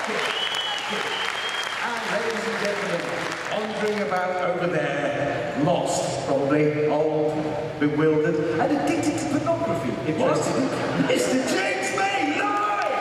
And ladies and gentlemen, wandering about over there, lost, probably, old, bewildered, and addicted to pornography. Interested in Mr. James May, live!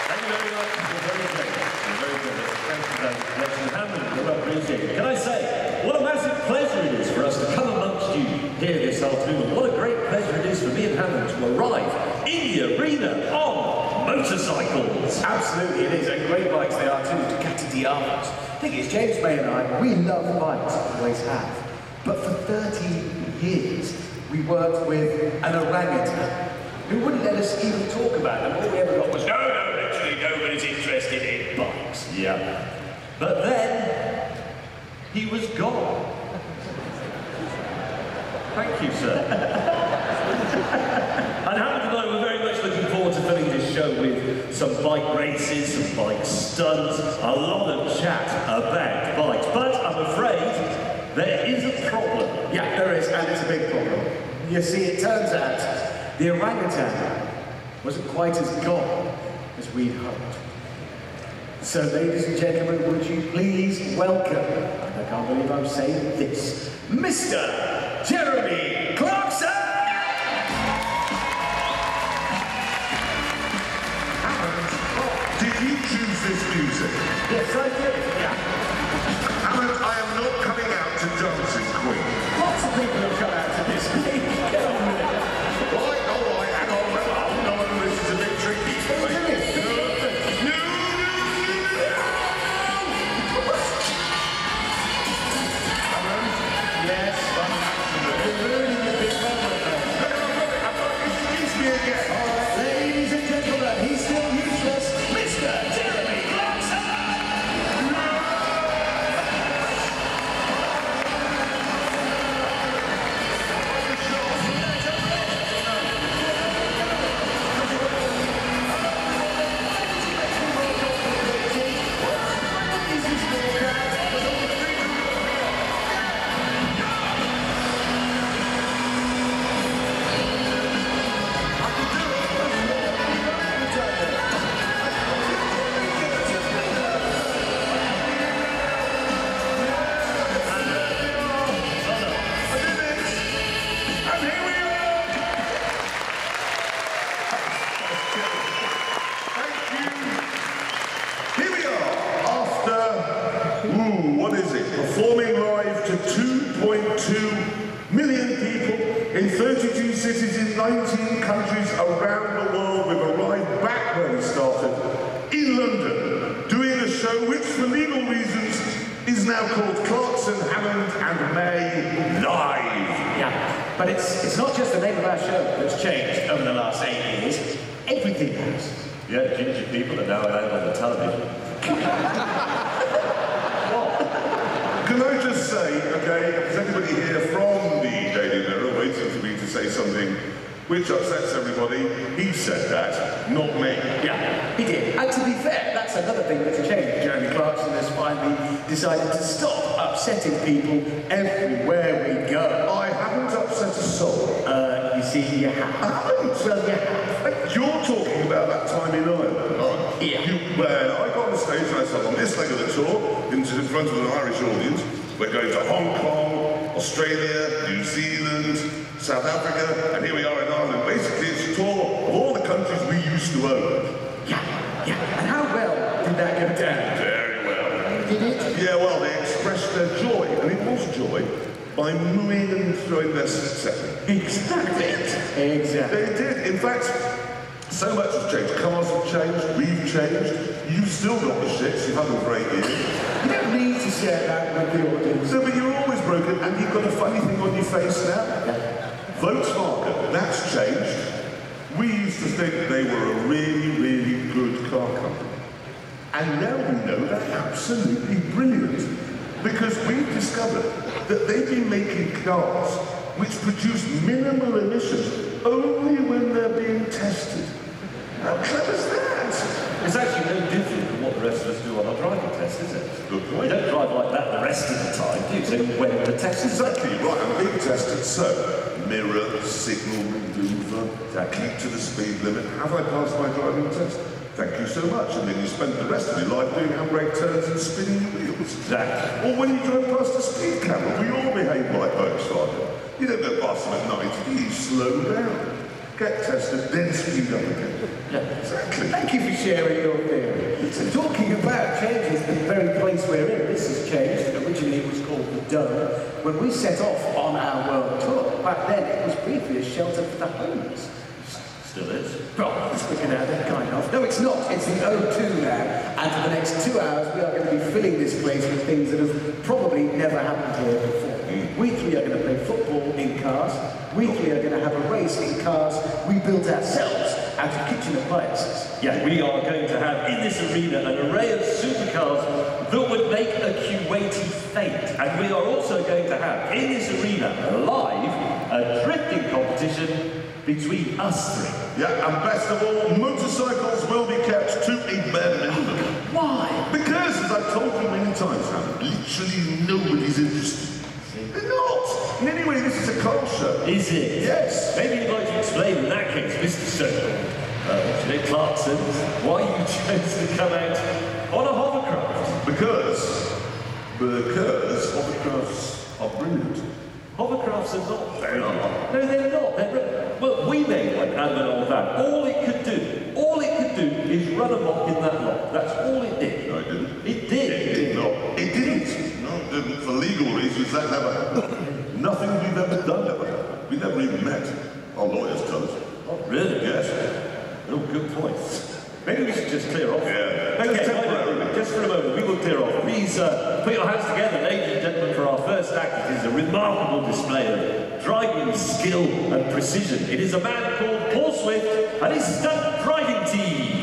Thank you very much. You're very great. You're very good. Thank you very much. Hammond, well appreciated. Can I say, what a massive pleasure it is for us to come amongst you here this afternoon. What a great pleasure it is for me and Hammond to arrive in the arena on motorcycles. Absolutely, it is. And great bikes they are too, Ducati Diablos. The thing is, James May and I, we love bikes, always have. But for 30 years, we worked with an orangutan who wouldn't let us even talk about them. All we ever got was, no, literally nobody's interested in bikes. Yeah. But then, he was gone. Thank you, sir. And Hammond and I were very much looking forward to filling this show with some bike races, some bike stunts, a lot of chat about bikes. But I'm afraid there is a problem. Yeah, there is, and it's a big problem. You see, it turns out the orangutan wasn't quite as gone as we'd hoped. So, ladies and gentlemen, would you please welcome, and I can't believe I'm saying this, Mr. Jeremy Clarkson! Hammond, did you choose this music? Yes, I did. Yeah. Hammond, I am not coming out to Dancing Queen. Lots of people have come out to this week. Get on with it. Right, all right, hang on. No, this is a bit tricky. Yes, you're ruining the big moment, Excuse me again. all right, ladies and gentlemen, he's still useless, Mr. Jeremy Clarkson! Performing live to 2.2 million people in 32 cities in 19 countries around the world. We've arrived back where we started, in London, doing a show which, for legal reasons, is now called Clarkson, Hammond and May Live. Yeah, but it's not just the name of our show that's changed over the last 8 years. Everything has. Yeah, ginger people are now allowed on the television. Can I just say, okay, if there's anybody here from the Daily Mirror waiting for me to say something which upsets everybody, he said that, not me. Yeah, he did. And to be fair, that's another thing that's changed. Jeremy Clarkson has finally decided to stop upsetting people everywhere we go. I haven't upset a soul. You see, you have. I haven't. Well, you have. You're talking about that time in Ireland, aren't you? Yeah. When I got on the stage and I said, on this leg of the tour, in front of an Irish audience, we're going to Hong Kong, Australia, New Zealand, South Africa, and here we are in Ireland. Basically, it's a tour of all the countries we used to own. Yeah. And how well did that go down? Very well. Did it? Yeah, well, they expressed their joy, and it was joy, by mooing and throwing their sets. Exactly. They did. In fact, so much has changed. Cars have changed, we've changed. You've still got the shits, you've had them for 8 years. You don't need to share that with the audience. No, but you're always broken, and you've got a funny thing on your face now. Volkswagen, that's changed. We used to think they were a really, really good car company. And now we know they're absolutely brilliant. Because we've discovered that they've been making cars which produce minimal emissions only when they're being tested. How clever is that? It's actually no different from what the rest of us do on our driving test, is it? Good point. You don't drive like that the rest of the time, do you? So when the test is Exactly right, and being tested, so mirror, signal, maneuver, keep to the speed limit. Have I passed my driving test? Thank you so much. And then you spend the rest of your life doing handbrake turns and spinning your wheels. Exactly. Or when you drive past a speed camera, we all behave like Volkswagen. You don't go past them at 90, you slow down. Get tested, then speed up again. Yeah. Exactly. Thank you for sharing your theory. So talking about changes, the very place we're in, this has changed. Originally it was called the Dome. When we set off on our world tour, back then it was briefly a shelter for the homeless. Still is. Well, it's looking at it, kind of. No, it's not. It's the O2 now. And for the next 2 hours, we are going to be filling this place with things that have probably never happened here before. We three are going to play football in cars. We three are going to have a race in cars we built ourselves out of kitchen appliances. Yeah, we are going to have in this arena an array of supercars that would make a Kuwaiti faint. And we are also going to have in this arena live a drifting competition between us three. Yeah, and best of all, motorcycles will be kept to a bare minimum. Why? Because, as I've told you many times, Hammond, literally nobody's interested. They're not. In any way, this is a car show. Is it? Yes. Maybe you'd like to explain in that case, Mr. So-called Clarkson, why you chose to come out on a hovercraft. Because hovercrafts are brilliant. Hovercrafts are not very good. No, they're not. Well, we made one out of an old van. All it could do is run amok in that lot. That's all it did. No, it didn't. It did. It did not. It didn't. No, it didn't. For legal reasons, that never happened. Nothing we've ever done ever happened. We never even met. Our lawyers tell us. Oh, really? Yes. Oh, good point. Maybe we should just clear off. Yeah. Okay, just for a moment, we will clear off. Please put your hands together, ladies and gentlemen, for our first act. It is a remarkable display of driving skill and precision. It is a man called Paul Swift and his stunt driving team.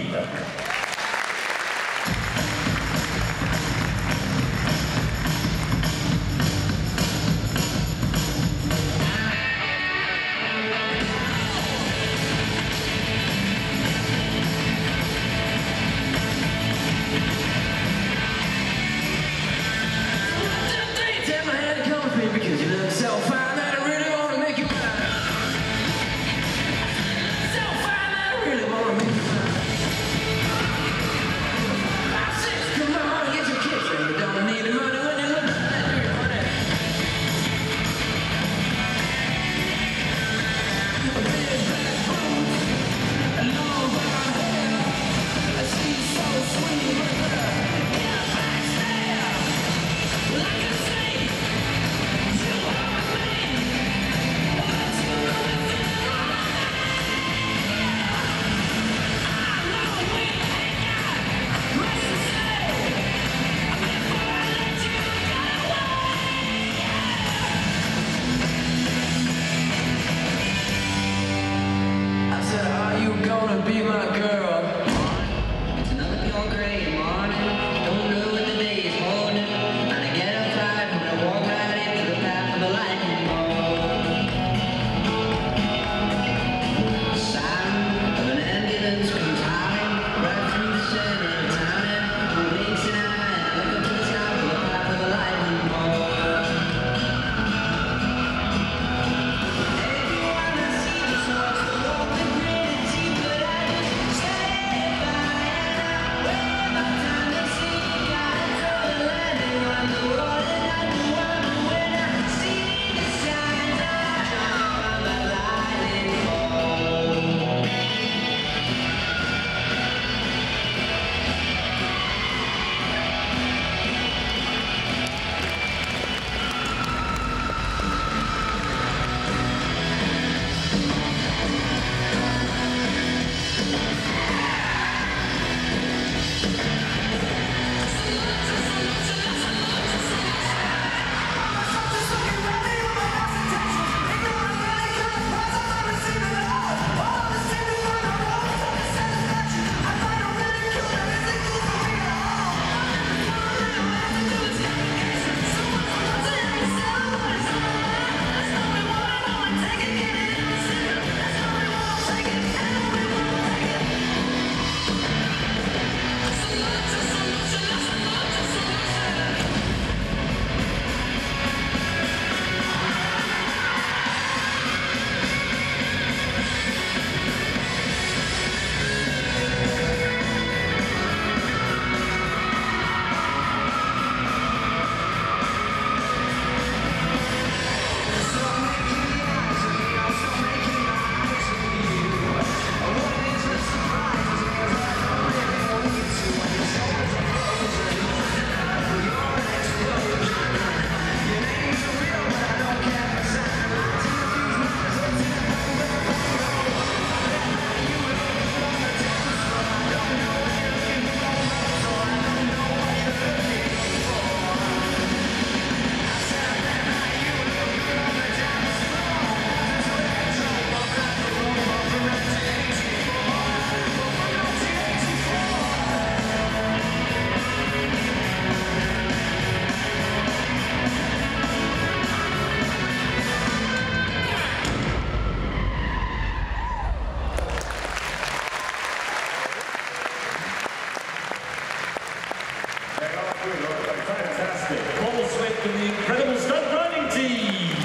Fantastic. Paul Swift and the incredible stunt driving team.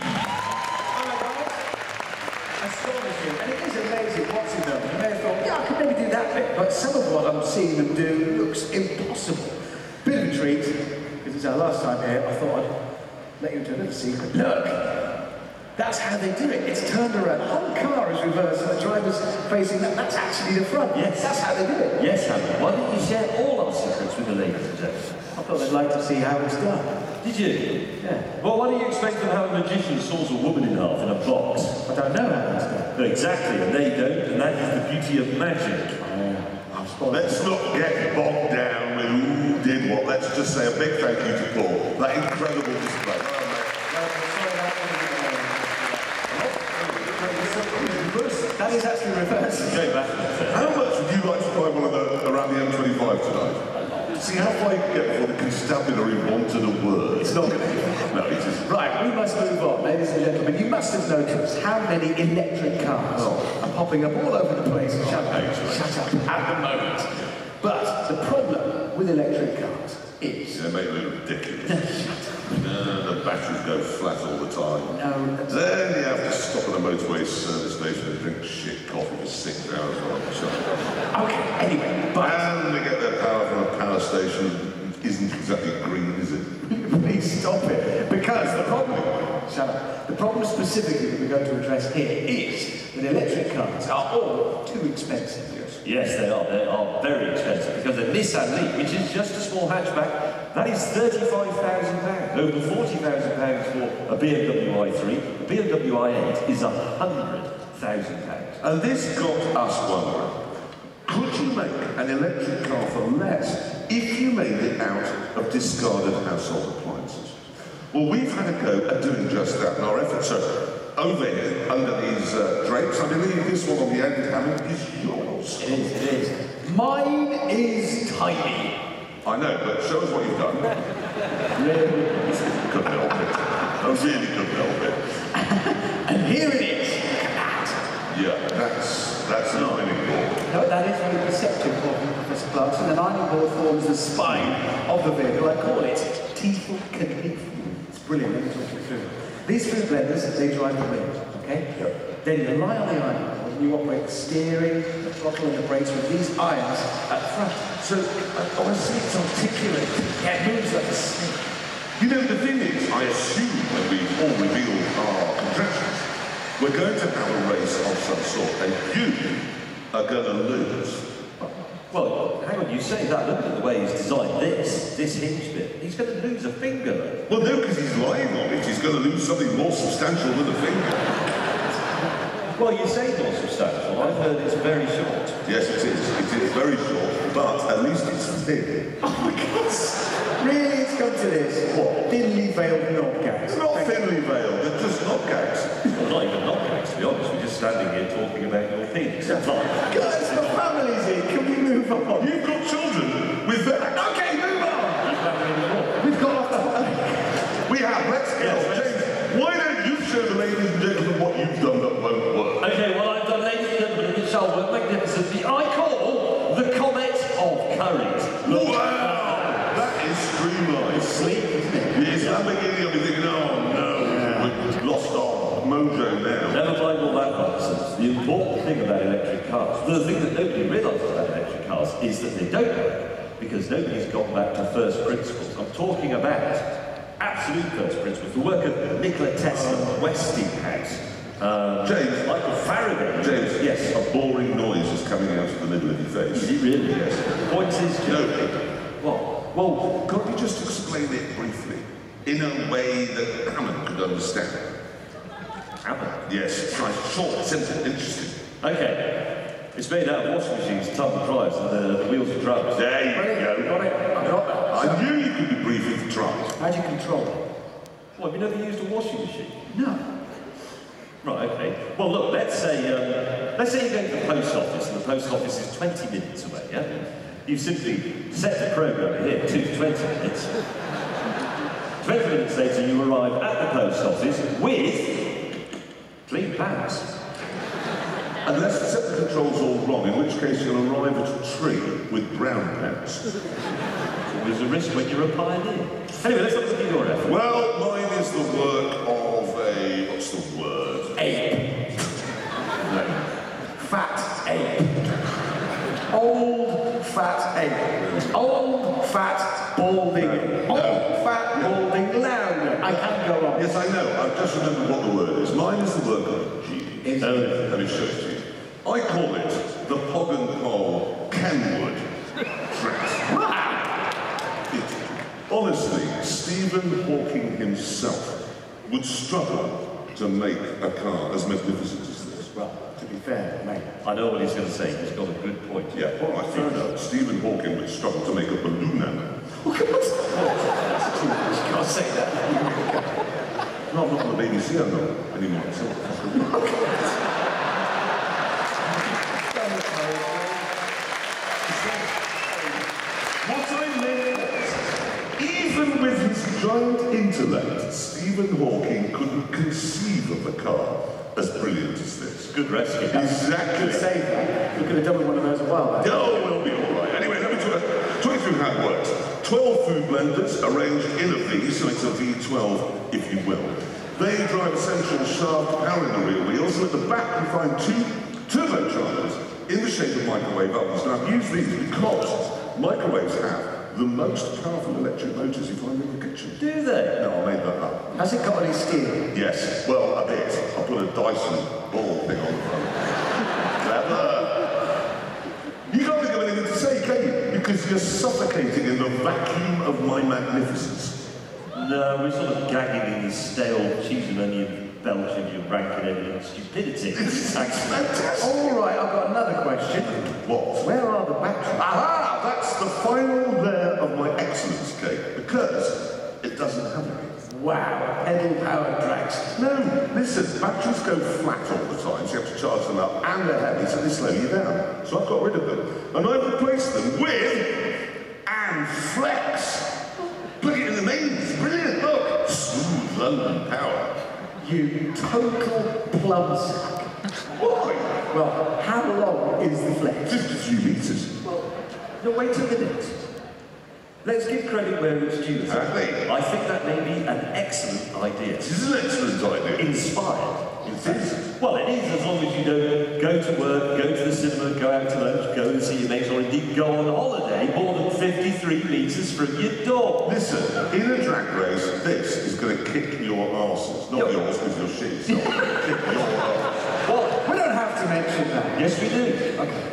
Astonishing, and it is amazing watching them. You may have thought, yeah, I could maybe do that bit, but some of what I'm seeing them do looks impossible. Bit of a treat, because it's our last time here, I thought I'd let you into a little secret. Look! That's how they do it. It's turned around. The whole car is reversed and the driver's facing that. That's actually the front. Yes. That's how they do it. Yes, Hammond. Why didn't you share all our secrets with the ladies and gentlemen? I thought they'd like to see how it's done. Did you? Yeah. Well, why do you expect them how a magician saws a woman in half in a box? I don't know how it's done. Exactly, and they don't, and that is the beauty of magic. Let's not get bogged down with who did what. Let's just say a big thank you to Paul. That incredible display. That is actually reversed. How much would you like to try one of the around the M25 tonight? See how far you can get before the constabulary wanted a word. It's not going to be. No, it isn't. Right, we must move on, ladies and gentlemen. You must have noticed how many electric cars are popping up all over the place. Shut up at the moment. But the problem with electric cars is... They make it look ridiculous. The batteries go flat all the time. No. Then you have to stop at a motorway service station and drink shit coffee for 6 hours while I'm shut. Okay, anyway, but... And they get their power from a power station. Isn't exactly green, is it? Please stop it. Because the problem... Shut up. The problem specifically that we're going to address here is that electric cars are all too expensive. Yes, they are. They are very expensive because a Nissan Leaf, which is just a small hatchback, that is £35,000. Over £40,000 for a BMW i3. A BMW i8 is £100,000. And this got us wondering, could you make an electric car for less if you made it out of discarded household appliances? Well, we've had a go at doing just that in our efforts. So, over here, under these drapes, I believe this one on the end, Hammond, is yours. It is. Mine is tiny. I know, but show us what you've done. Really? Couldn't help it. I really couldn't help it. And here it is. Look at that. Yeah, that's an ironing board. No, that is very perceptive of Professor Clarkson. An ironing board forms the spine of the vehicle. I call it teethful connective. It's brilliant. Let me talk you through it. These food blenders, they drive the wheels, okay? Yep. Then you lie on the iron board and you operate the steering, the throttle and the brakes with these irons at the front. So, honestly, it's articulate. Yeah, it moves like a snake. You know, the thing is, I assume when we've all revealed our contraptions, we're going to have a race of some sort, and you are going to lose. Well, hang on, you say that. Look at the way he's designed this hinge bit. He's going to lose a finger. Well, no, because he's lying on it. He's going to lose something more substantial than a finger. Well, you say more substantial. I've heard it's very short. Yes, it is. It is very short, but at least it's thin. Oh my God! Really, it's come to this? What? Thinly veiled knockouts? It's not thinly veiled, they're just knockouts. Well, not even knockouts, to be honest. We're just standing here talking about your penis. Guys, the family's here. Can we move on? You've got children with that. Okay, move on! We've got off the hook. We have. Let's go. James, why don't you show the ladies and gentlemen what you've done that won't work? Okay, well, I've done, ladies and gentlemen, it shall work magnificently. I call the Comet of Courage. Look. Wow! That is streamlined. Sleep, isn't it? Yes, I'm beginning to be thinking, oh no, we've lost our mojo now. Never mind all that nonsense. The important thing about electric cars, the thing that nobody realises about electric cars, is that they don't work because nobody's gone back to first principles. I'm talking about absolute first principles. The work of Nikola Tesla, Westinghouse, James, Michael Faraday. James, yes. A boring noise is coming out of the middle of your face. Is it really? Yes. Point is, No. what? Well, can't you just explain it briefly, in a way that Hammond could understand? Hammond? Yes, try short, simple, interesting. Okay. It's made out of washing machines, tumble dryers, and the wheels of drums. There you go. Got it? I got that. I knew you could be brief if you tried. How do you control it? What, have you never used a washing machine? No. Right, okay. Well, look, let's say you go to the post office, and the post office is 20 minutes away, yeah? You simply set the programme here to 20 minutes. 20 minutes later, you arrive at the post office with clean plans. Unless you set the controls all wrong, in which case you'll arrive at a tree with brown pants. There's a risk when you're a pioneer. Anyway, let's look at your effort. Well, mine is the work of a, what's the word? Ape. No. Fat ape. Old fat ape. Old fat balding. Old fat balding louder. I can go on. Yes, I know. I've just remembered what the word is. Mine is the work of a genius. Let me show it to you. I call it the Pog and Pole Kenwood dress. Honestly, Stephen Hawking himself would struggle to make a car as magnificent as this. Well, to be fair, mate. I know what he's going to say. He's got a good point. Yeah, all right, fair enough. Stephen Hawking would struggle to make a balloon animal. You can't say that. No, I'm not on the BBC, I'm not anymore. What I meant was, even with his giant intellect, Stephen Hawking couldn't conceive of a car as brilliant as this. Good rescue. Exactly. Good save that. You could have done with one of those as well, mate. Oh, we'll be all right. Anyway, let me talk you through how it works. 12 food blenders arranged in a V, so it's a V12, if you will. They drive a central shaft powering the rear wheels, and at the back you find two turbochargers in the shape of microwave ovens. Now, I've used these because microwaves have the most powerful electric motors you find in the kitchen. Do they? No, I made that up. Has it got any steam? Yes, well, a bit. I put a Dyson ball thing on the front. Clever. You can't think of anything to say, can you? Because you're suffocating in the vacuum of my magnificence. No, we're sort of gagging in the stale cheese and onion belch of your rank-and stupidity. Fantastic. All right, I've got another question. What? Where are the batteries? Aha! That's the final layer of my excellence cake, because it doesn't have any. Wow, pedal-powered tracks. No, listen, batteries go flat all the time, so you have to charge them up, and they're heavy, so they slow you down. So I've got rid of them, and I've replaced them with and Flex. Look at it in the name, it's brilliant, look! Smooth London power. You total plum sack. Why? Well, how long is the flex? Just a few metres. Well, no, wait a minute. Let's give credit where it's due. Exactly. I think that may be an excellent idea. This is an excellent idea. Inspired. It is. Well, it is as long as you don't go to work, go to the cinema, go out to lunch, go and see your mates, or indeed go on holiday more than 53 metres from your door. Listen, in a drag race, this is going to kick your arses. Not yours, because you're shit. It's not going to kick your arses. Well, we don't have to mention that. Yes, we do. Okay.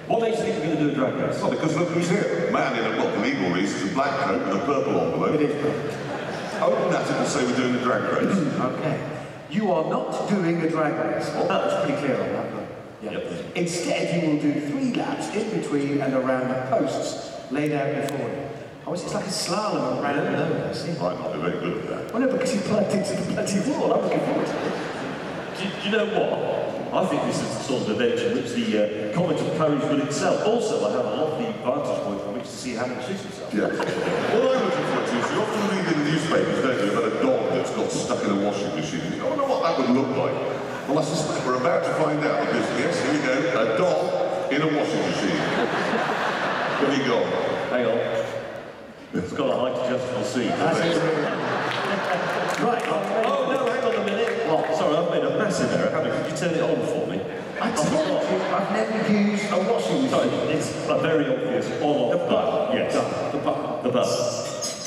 What makes you think we're going to do a drag race? Well, because look who's here. Man in a, well, the legal reasons, a black coat with a purple envelope. It is perfect. Open at it and say we're doing a drag race. Okay. You are not doing a drag race. Well, that was pretty clear on that, but yeah. Yep. Instead, you will do 3 laps in between and around the posts laid out before you. Oh, it's like a slalom around the nowhere, see? Might not be very good at that. Well, no, because you plugged into the bloody wall. I'm looking forward to it. Do you know what? I think this is the sort of event in which the comment of courage will excel. Also, I have a lovely vantage point from which to see Hammond shoot himself. Yeah. What I'm looking forward to is you often read in the newspapers, don't you, about a dog that's got stuck in a washing machine. You go, I wonder what that would look like. Well, I suspect we're about to find out, because, yes, here we go, a dog in a washing machine. Where have you gone? Hang on. It's got a height adjustable seat. That's it. Right. Oh, no, hang on a minute. What? Sorry, I've made a massive error. Hammond, could you turn it on for me? I told you, I've never used a washing Sorry, machine. it's a very obvious on-off button. Yes. The button. The button.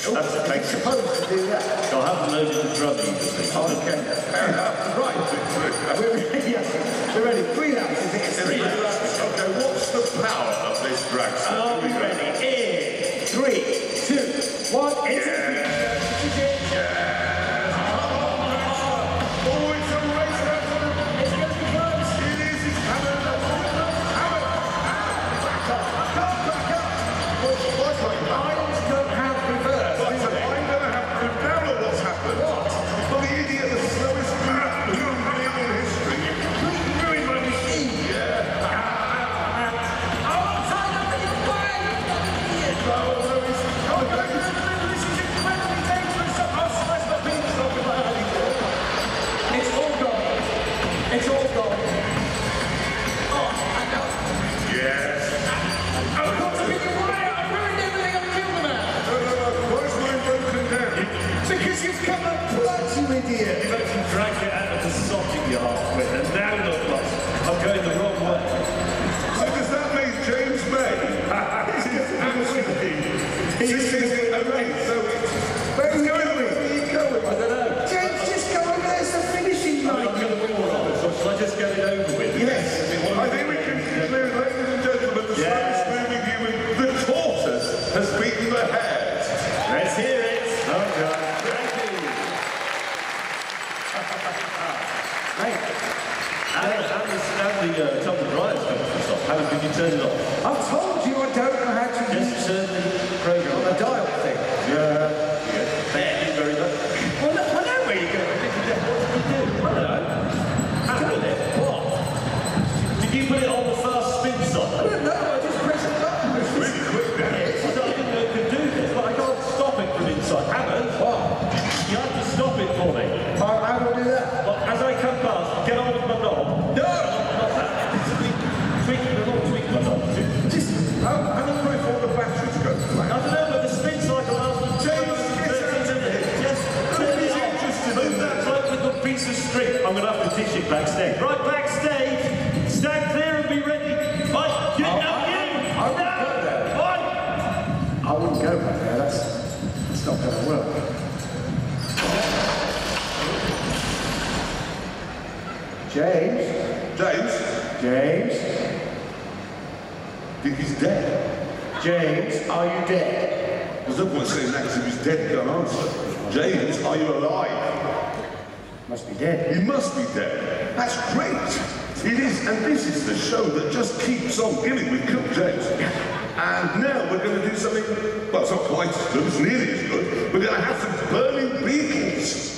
That's the You're case. supposed to do that. I'll have to load it with drumming. Okay. Right. We're ready. 3 laps, is it? 3 laps. Okay, what's the power of this drag set? Are we ready? In 3, 2, 1. Oh, it's a race, It's going to be close. it is, it's Hammond. Hammond! Back up! What's going on? Lines don't have reverse. I'm going to have to down at what's happened. What? Well, the idiot, the slowest human being in history. Completely ruined my machine. Oh, no, it's... tell the dryer's coming to stop. Hammond, did you turn it off? I've told you I don't know how to Just turn the program on the dial thing. Thank you very much. Well, look, I know where you're going. What did you do? I don't know. Hammond, what? Did you put it on the fast spin side? I don't know, I just pressed the button. It's really quick now. I didn't know it could do this, but I can't stop it from inside. Hammond, What? you have to stop it for me. How do I do that? Well, as I come past, get on with my knob. No! Not that. Tweak my knob. How long before the batteries go flat? I don't know, but the spin cycle lasts James, get out of here. Just turn it off. Move that bloke with the piece of string. I'm going to have to dish it backstage. Right, backstage. Stand clear and be ready. Right, get out here. I wouldn't go there. Right. I wouldn't go back there, that's not going to work. James? James? Think he's dead? James, are you dead? There's no point saying that because if he's dead, he can't answer. James, are you alive? Must be dead. He must be dead. That's great. It is, and this is the show that just keeps on giving with Cook James. And now we're going to do something, well, it's not quite as good, it's nearly as good. We're going to have some burning beacons.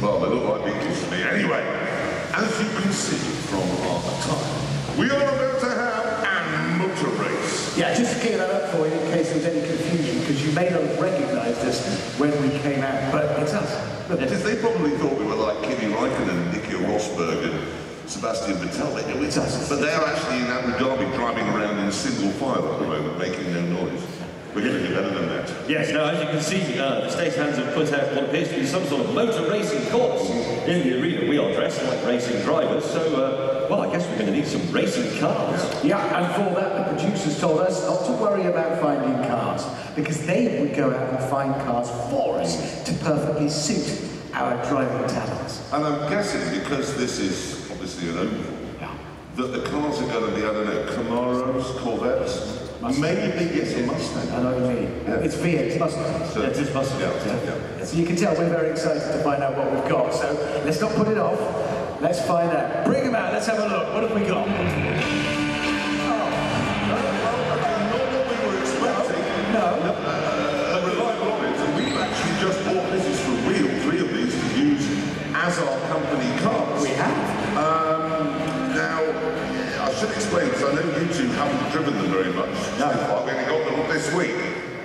Well, they look like beacons to me. Anyway, as you can see from our attire, we are about to have a motor race. Yeah, just to clear that up for you in case there was any confusion, because you may not have recognised us when we came out, but it's us. Because they probably thought we were like Kimi Raikkonen and Nico Rosberg and Sebastian Vettel. They know it's us. But they're actually in Abu Dhabi driving around in single file at the moment, making no noise. We're going to do better than that. Yes, now as you can see, the stagehands have put out what appears to be some sort of motor racing course in the arena. We are dressed like racing drivers, so, well, I guess we're going to need some racing cars. Yeah, and for that, the producers told us not to worry about finding cars, because they would go out and find cars for us to perfectly suit our driving talents. And I'm guessing because this is obviously an oval, that the cars are going to be, I don't know, Camaros, Corvettes, maybe yes, a Mustang. I know what you mean. Yeah. It's V8, it's Mustang. So, It is Mustang. yeah. So you can tell we're very excited to find out what we've got. So let's not put it off. Let's find out. Bring them out. Let's have a look. What have we got? Just bought this is for real, 3 of these to use as our company cars. We have. Now, I should explain, because I know you two haven't driven them very much. No. I've only got them this week.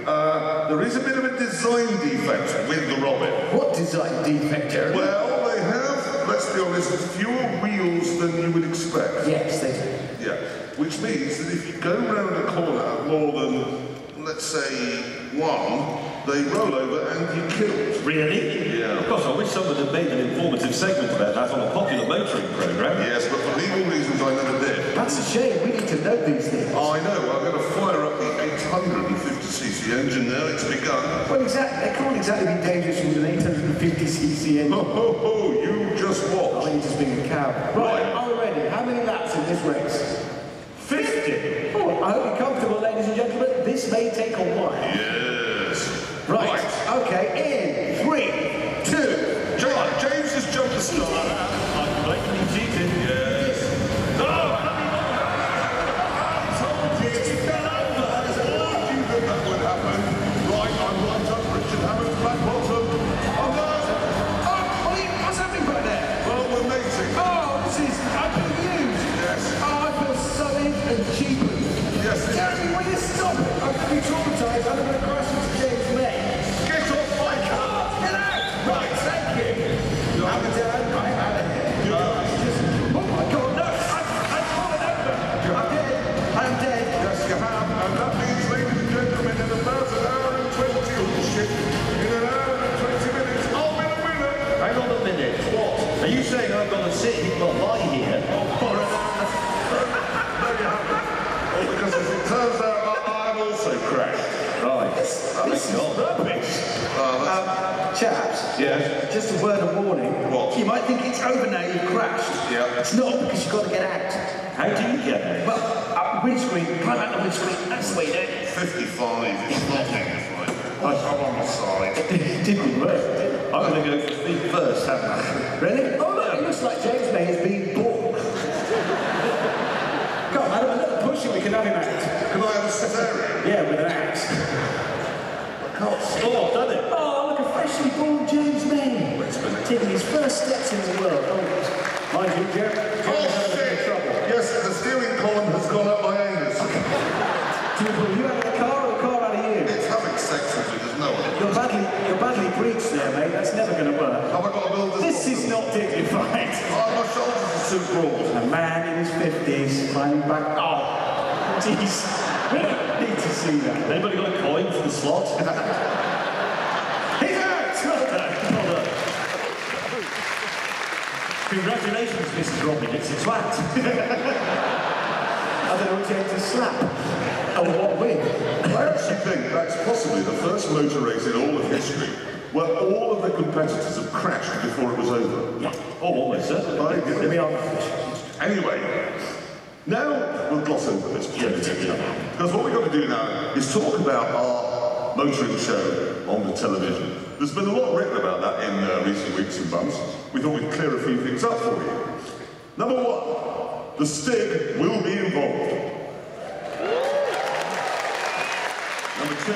There is a bit of a design defect with the Robin. What design defect, Jeremy? Well, they have, let's be honest, fewer wheels than you would expect. Yes, they do. Yeah, which means that if you go round a corner more than, let's say, 1, they roll over and you're killed. Really? Yeah. Of course, I wish someone had made an informative segment about that on a popular motoring programme. Yes, but for legal reasons I never did. That's a shame. We need to know these things. I know, I'm going to fire up the 850cc engine now, it's begun. Well, exactly. They can't exactly be dangerous with an 850cc engine. Ho, ho, ho, you just watch. I need to speak a cab. Right, already. How many laps in this race? 50! Oh, I hope you're comfortable, ladies and gentlemen. This may take a while. Yes. Right. Okay, in 3, 2. James has jumped the start. I'm blatantly cheated. Yes. No! I told you to get over. I told you that would happen. Right, I'm right up Richard Hammond's back bottom. Oh no! Oh, what's happening back there? Well, we're mating. Oh, this is unused. Yes. Oh, I feel sullied and cheapened. Yes, it is. Jeremy, will you stop it? I'm going to be traumatised. I'm going to crash into James May. Get off my car! Get out! Right, thank you. I'm down. I'm out of here. Oh my God, no! I've fallen over. I'm dead. I'm dead. Yes, you have. And that means, ladies and gentlemen, in about an hour and 20, oh shit, in an hour and 20 minutes, I'll be the winner! Hang on a minute. What? Are you saying I've got to sit here, well, lie here for an hour? No, you haven't. Oh, because as it turns out, I've also crashed. Right. This is rubbish. Chaps, Yes. just a word of warning. What? You might think it's over now you've crashed. Yeah. It's not, because you've got to get out. How do you get there? Well, windscreen, climb out the windscreen. That's the way you do it. 55 is not dignified. I'm on the side. It didn't work. I'm going to go for feet first, haven't I? Really? Oh look, it looks like James May is being born. Come on, Adam, a little push and we can have him out. Can I have a cesarean? Yeah, with an axe. I can't see. Oh, I've done it. Oh, look, a freshly born James May. Taking his first steps in the world. Oh, mind you, Jeremy's Oh, having a bit of shit! trouble. Yes, the steering column has gone up my anus. Are you out of the car or the car out of you? It's having sex with me, there's no one. You're badly breached there, mate. That's never going to work. Have I got to build this? This is not dignified. Oh, my shoulders are too broad. A man in his 50s climbing back. Oh, jeez. We don't need to see that. Anybody got a coin for the slot? He's out! Well done. Well done. Congratulations, Mrs. Robin. It's a twat. I don't know, James, a slap. Oh, what win? I actually think that's possibly the first motor race in all of history where all of the competitors have crashed before it was over. Yeah. Oh, almost certainly. Let me on. Anyway, now we'll gloss over this because what we've got to do now is talk about our motoring show on the television. There's been a lot written about that in recent weeks and months. We thought we'd clear a few things up for you. Number 1, the Stig will be involved. Number 2,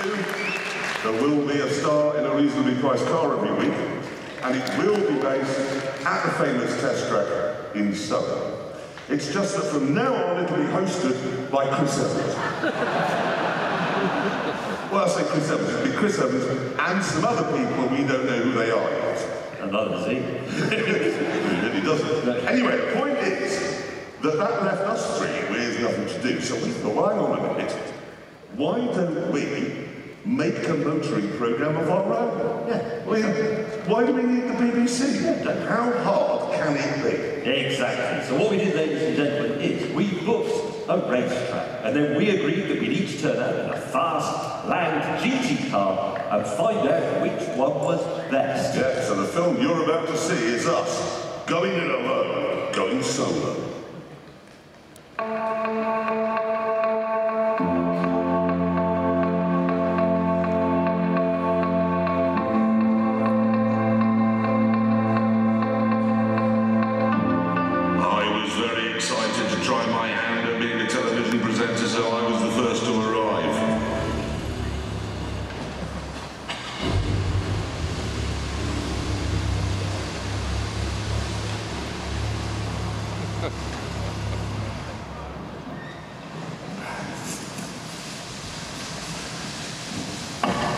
there will be a star in a reasonably priced car every week, and it will be based at the famous test track in Surrey. It's just that from now on it'll be hosted by Chris Evans. Well, I say Chris Evans, it'll be Chris Evans and some other people we don't know who they are yet. Another does he? He really doesn't. Anyway, the point is that left us 3 with nothing to do, so we thought, hang on a minute, why don't we make a motoring programme of our own? Yeah. I mean, why do we need the BBC? How hard can it be? Exactly. So what we did, ladies and gentlemen, is we booked a racetrack, and then we agreed that we'd each turn out in a fast, loud GT car and find out which one was best. Yeah, so the film you're about to see is us, going it alone, going solo.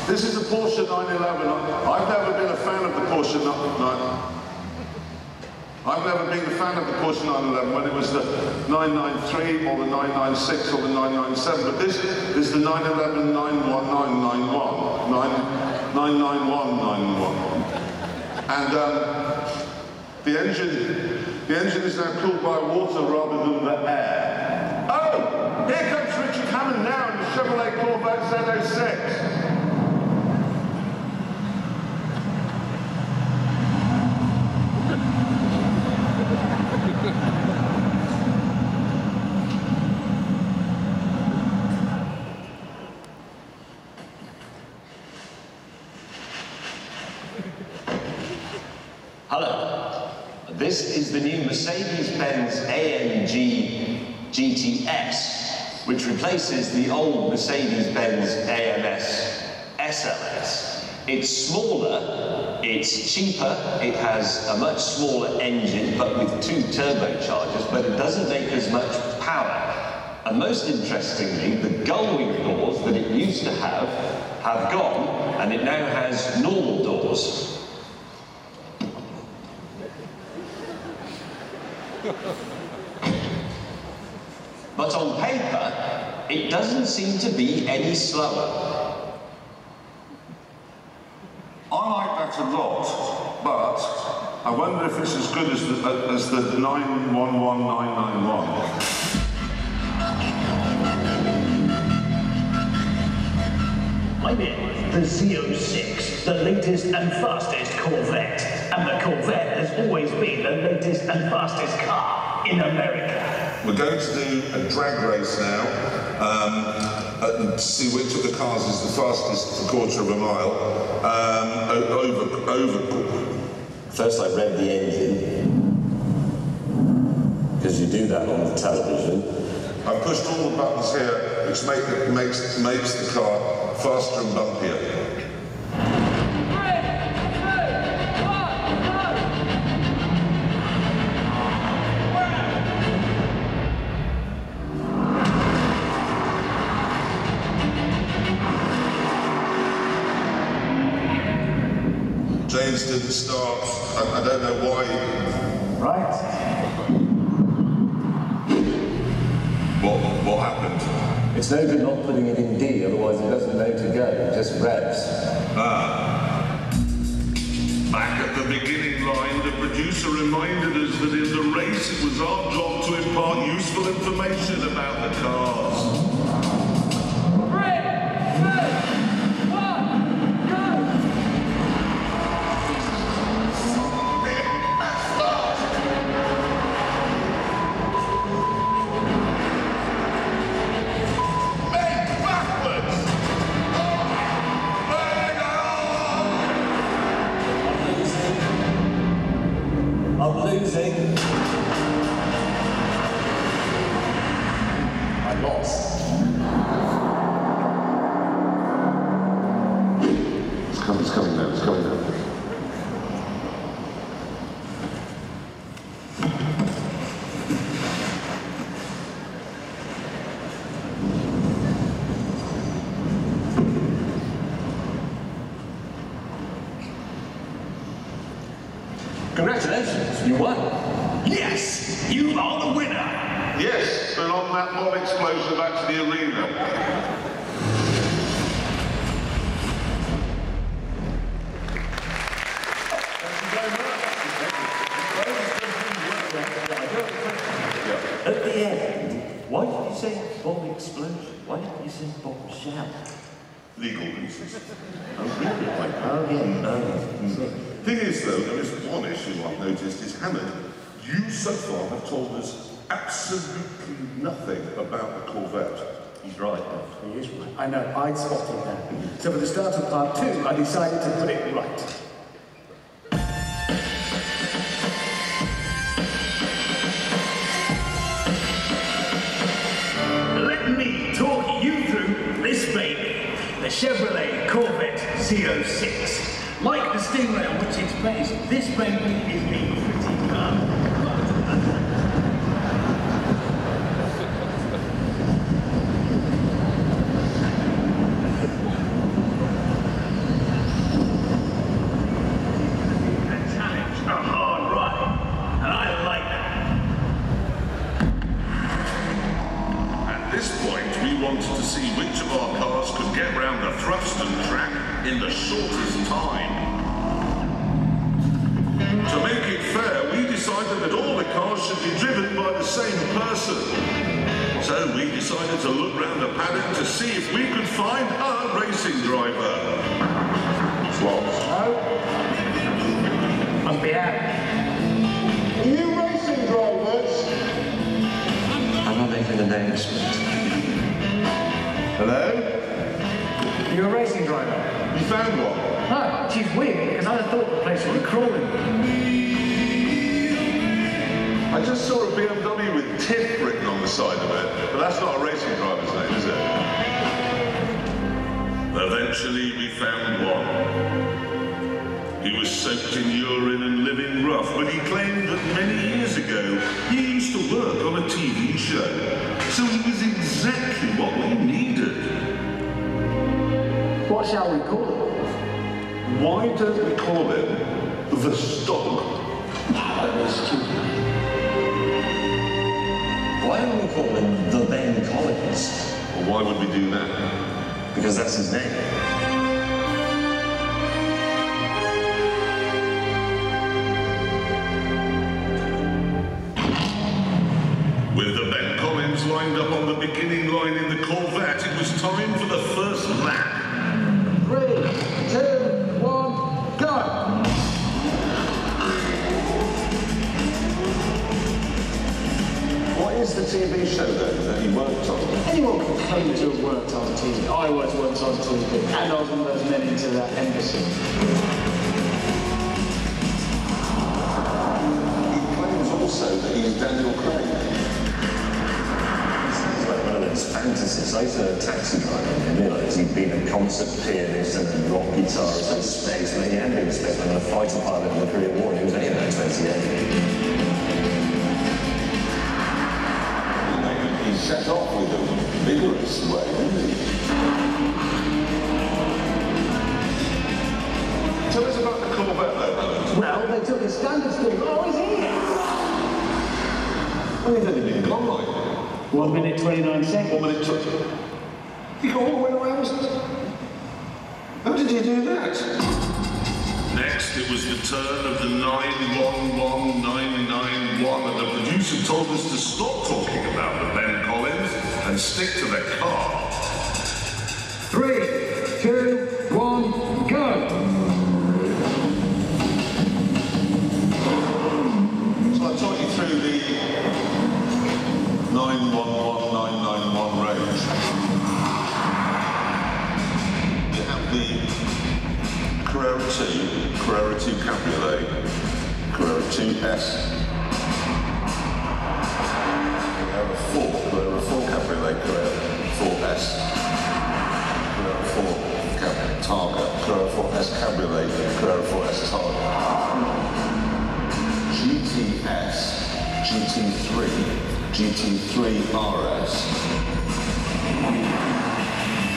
This is a Porsche 911. I've never been a fan of the Porsche 911. I've never been a fan of the Porsche 911 when it was the 993 or the 996 or the 997, but this is the 911 91991, 99191. And the engine is now cooled by water rather than the air. Oh, here comes Richard Hammond now in the Chevrolet Corvette Z06. Hello. This is the new Mercedes-Benz AMG GTS, which replaces the old Mercedes-Benz AMS SLS. It's smaller, it's cheaper, it has a much smaller engine, but with 2 turbochargers, but it doesn't make as much power. And most interestingly, the gull-wing doors that it used to have gone, and it now has normal doors. But on paper, it doesn't seem to be any slower. I like that a lot, but I wonder if it's as good as the 911991. I'm in the Z06, the latest and fastest Corvette. And the Corvette has always been the latest and fastest car in America. We're going to do a drag race now to see which of the cars is the fastest for a quarter of a mile over. First I read the engine, because you do that on the television. I've pushed all the buttons here, which makes the car faster and bumpier. James didn't start. I don't know why. Right. What happened? It's no good not putting it in D, otherwise it doesn't know to go, it just revs. Back at the beginning line, the producer reminded us that in the race it was our job to impart useful information about the cars. 3, 2, 1, go! I'm losing. I lost. It's coming now, it's coming now. Congratulations, you won. Yes, you are the winner. Yes, but on that mob explosion back to the arena. At the end, why did you say bomb explosion? Why didn't you say bomb shell? Legal reasons. Oh, really? Oh, yeah. Thing is, though, there is one issue I've noticed is, Hammond, you so far have told us absolutely nothing about the Corvette. He's right. He is right. I know, I'd spotted that. So for the start of part 2, I decided to put it right. Let me talk you through this baby, the Chevrolet Corvette Z06. Like the Stingray on which it's based, this baby is a pretty car. wanted to see which of our cars could get round the Thruston track in the shortest time. To make it fair, we decided that all the cars should be driven by the same person. So we decided to look round the paddock to see if we could find a racing driver. Slots. No? Must be out. Are you racing drivers? I'm not making the names. Hello? Are you a racing driver? You found one? No, which is weird, because I'd have thought the place would be crawling. I just saw a BMW with TIFF written on the side of it, but that's not a racing driver's name, is it? Eventually we found one. He was soaked in urine and living rough, but he claimed that many years ago he used to work on a TV show, so he was exactly what we needed. What shall we call him? Why don't we call him the Stog? That was stupid. Why don't we call him the Ben Collins? Well, why would we do that? Because that's his name. With the Ben Collins lined up on the beginning line in the Corvette, it was time for the first lap. 3, 2, 1, go! What is the TV show then that he worked on? Anyone can claim to have worked on TV. I worked once on TV, and I was one of those men into that embassy. He claims also that he's Daniel Craig. Sounds like one of those fantasies. I used to a taxi driver and realised he'd been a concert pianist and a rock guitarist and spaceman. He had been a spaceman and a fighter pilot in the Korean War. He was only about 28. He set off with a vigorous way, didn't he? Tell us about the Corvette though, Hammond. Well, they took a standard stream. Oh, he's here! Well, he's only been gone like 1 minute 29 seconds. 1 minute 20. You got all the way around. How did you do that? Next, it was the turn of the 911991, and the producer told us to stop talking about the Ben Collins and stick to the car. 3, 2, 1, go! So I taught you through the 911991 range. You have the Carrera 2 Cabriolet, Carrera 2S, Carrera 4 Cabriolet, Carrera 4S, Carrera 4 Targa, Carrera 4S Cabriolet, Carrera 4S Targa, GTS, GT3, GT3 RS,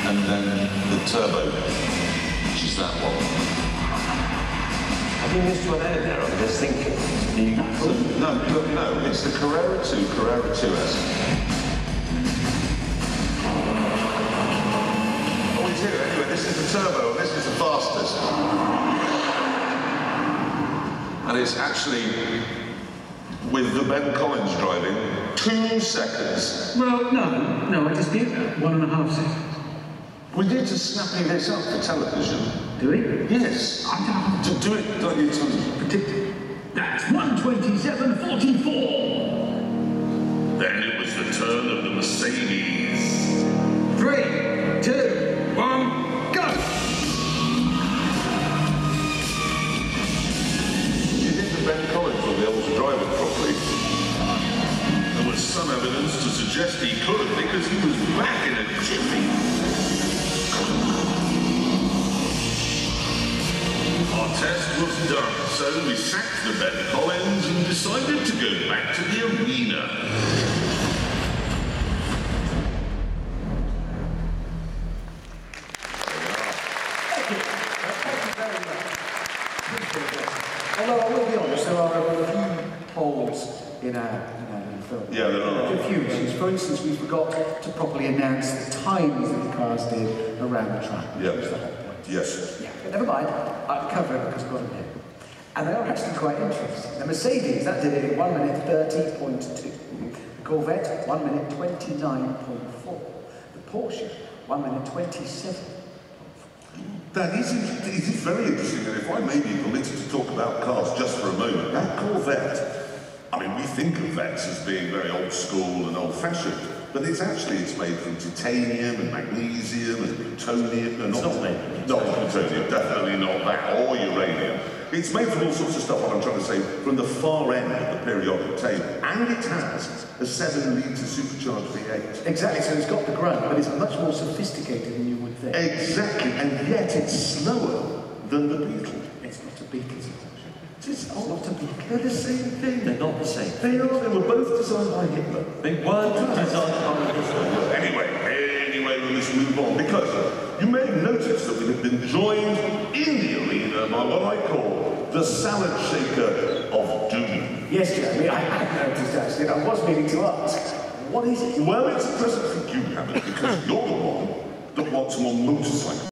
and then the Turbo, which is that one. Have you missed one out there? I'm just thinking. No, it's the Carrera 2, Carrera 2S. Oh, we do. Anyway, this is the Turbo, and this is the fastest. And it's actually, with the Ben Collins driving, 2 seconds. Well, no, I dispute that. 1.5 seconds. We need to snappy this up for television. Do we? Yes. I don't To do it, don't you? predict it. That's 1:27:44. Then it was the turn of the Mercedes. 3, 2, 1, go! Do you think that Ben Collins will be able to drive it properly? There was some evidence to suggest he could, because he was back in a jiffy. Our test was done, so we sacked the Ben Collins and decided to go back to the arena. Thank you very much. Although I will be honest, there are a few holes in our film. Yeah, there are. A few few issues. For instance, we forgot to properly announce the times that the cars did around the track. Yeah. That was the whole point. Yes. Yeah, but never mind. I'll cover it because I've got them here. And they are actually quite interesting. The Mercedes, that did it in 1 minute 30.2. The Corvette, 1 minute 29.4. The Porsche, 1 minute 27. That is very interesting, and if I may be permitted to talk about cars just for a moment, that Corvette, I mean, we think of Vettes as being very old school and old-fashioned, but it's made from titanium and magnesium and plutonium. It's not made. Not plutonium, definitely not that, or uranium. It's made from all sorts of stuff, what I'm trying to say, from the far end of the periodic table. And it has a 7-litre supercharged V8. Exactly, so it's got the grunt, but it's much more sophisticated than you would think. Exactly, and yet it's slower than the Beetle. It's not a Beetle. It's not a Beetle. They're the same thing. They're not the same. They are. They were both designed by Hitler. They weren't designed by Hitler. Anyway, we must move on because you may have noticed that we have been joined in the arena by what I call the salad shaker of doom. Yes, Jeremy, I had noticed actually, and I was meaning to ask, what is it? Well, it's a present for you, Hammond, because you're the one that wants more motorcycles.